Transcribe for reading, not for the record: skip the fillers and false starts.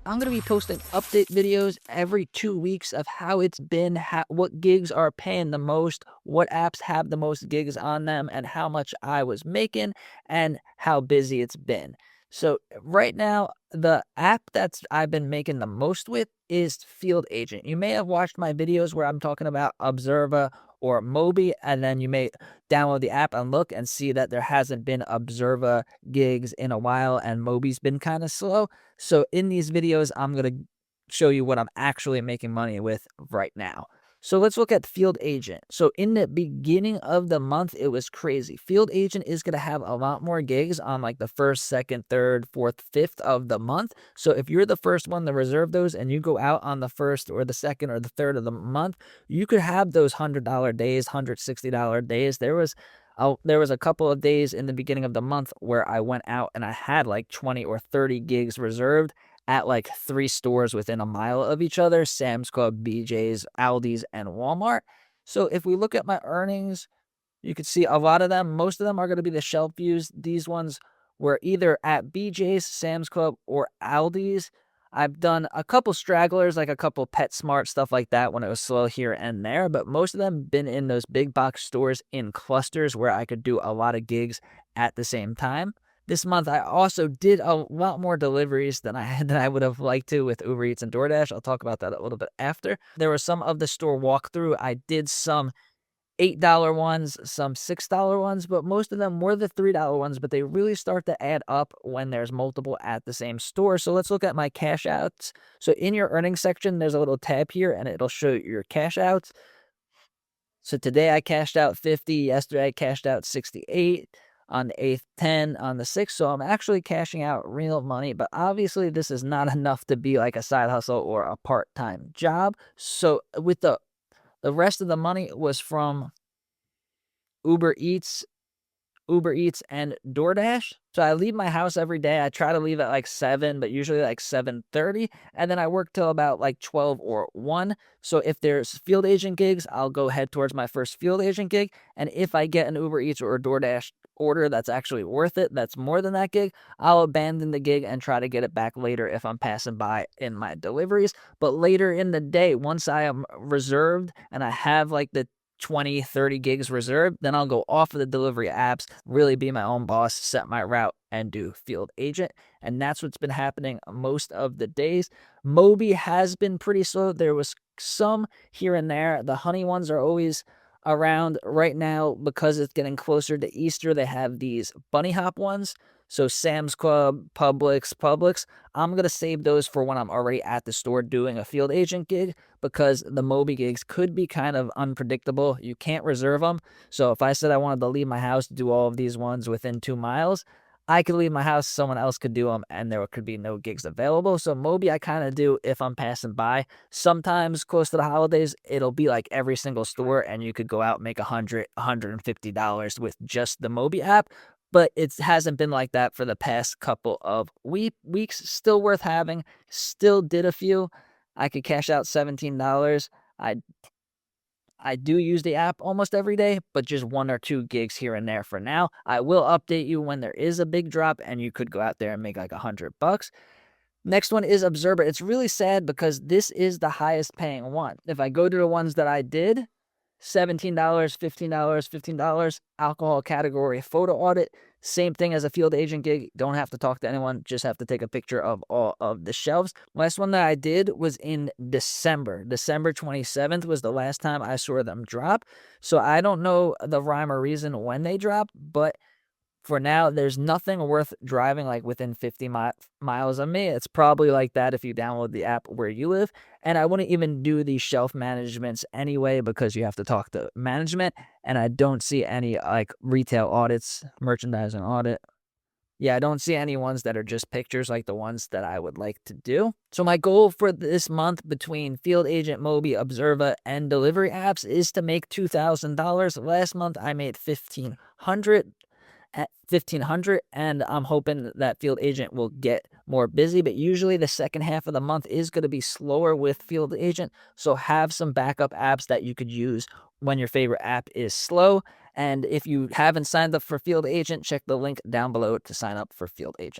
I'm going to be posting update videos every 2 weeks of how it's been, what gigs are paying the most, what apps have the most gigs on them, and how much I was making, and how busy it's been. So right now, the app that's I've been making the most with is Field Agent. You may have watched my videos where I'm talking about Observa or Mobi, and then you may download the app and look and see that there hasn't been Observa gigs in a while, and Mobi's been kind of slow. So in these videos, I'm going to show you what I'm actually making money with right now. So let's look at Field Agent. So in the beginning of the month, it was crazy. Field Agent is going to have a lot more gigs on like the first, second, third, fourth, fifth of the month. So if you're the first one to reserve those and you go out on the first or the second or the third of the month, you could have those $100 days, $160 days. There was a couple of days in the beginning of the month where I went out and I had like 20 or 30 gigs reserved at like 3 stores within a mile of each other: Sam's Club, BJ's, Aldi's, and Walmart. So if we look at my earnings, you can see a lot of them, most of them are going to be the shelf views. These ones were either at BJ's, Sam's Club, or Aldi's. I've done a couple stragglers, like a couple PetSmart, stuff like that when it was slow here and there, but most of them been in those big box stores in clusters where I could do a lot of gigs at the same time. This month, I also did a lot more deliveries than I would have liked to with Uber Eats and DoorDash. I'll talk about that a little bit after. There was some of the store walkthrough. I did some $8 ones, some $6 ones, but most of them were the $3 ones, but they really start to add up when there's multiple at the same store. So let's look at my cash outs. So in your earnings section, there's a little tab here and it'll show your cash outs. So today I cashed out 50, yesterday I cashed out 68, on the 8th 10, on the 6th. So I'm actually cashing out real money, but obviously this is not enough to be like a side hustle or a part-time job. So with the rest of the money was from Uber Eats, and DoorDash. So I leave my house every day. I try to leave at like 7, but usually like 7:30, and then I work till about like 12 or 1. So if there's field agent gigs, I'll go head towards my first field agent gig, and if I get an Uber Eats or a DoorDash order that's actually worth it, that's more than that gig, I'll abandon the gig and try to get it back later if I'm passing by in my deliveries. But later in the day, once I am reserved and I have like the 20, 30 gigs reserved, then I'll go off of the delivery apps, really be my own boss, set my route, and do field agent. And that's what's been happening most of the days. Mobi has been pretty slow. There was some here and there. The honey ones are always around right now because it's getting closer to Easter. They have these bunny hop ones. So Sam's Club, Publix, I'm going to save those for when I'm already at the store doing a field agent gig, because the Mobi gigs could be kind of unpredictable. You can't reserve them. So if I said I wanted to leave my house to do all of these ones within 2 miles, I could leave my house, someone else could do them, and there could be no gigs available. So Mobi I kind of do if I'm passing by. Sometimes close to the holidays, it'll be like every single store, and you could go out and make $100, $150 with just the Mobi app. But it hasn't been like that for the past couple of weeks. Still worth having. Still did a few. I could cash out $17. I I do use the app almost every day, but just 1 or 2 gigs here and there for now. I will update you when there is a big drop and you could go out there and make like $100. Next one is Observer. It's really sad because this is the highest paying one. If I go to the ones that I did, $17, $15, $15, alcohol category photo audit. Same thing as a field agent gig. Don't have to talk to anyone, just have to take a picture of all of the shelves. Last one that I did was in December. December 27th was the last time I saw them drop. So I don't know the rhyme or reason when they drop, but for now, there's nothing worth driving like within 50 miles of me. It's probably like that if you download the app where you live. And I wouldn't even do these shelf managements anyway because you have to talk to management. And I don't see any like retail audits, merchandising audit. Yeah, I don't see any ones that are just pictures like the ones that I would like to do. So my goal for this month between Field Agent, Mobi, Observa, and delivery apps is to make $2,000. Last month I made $1,500 at 1,500, and I'm hoping that field agent will get more busy, but usually the second half of the month is going to be slower with field agent. So have some backup apps that you could use when your favorite app is slow. And if you haven't signed up for field agent, check the link down below to sign up for field agent.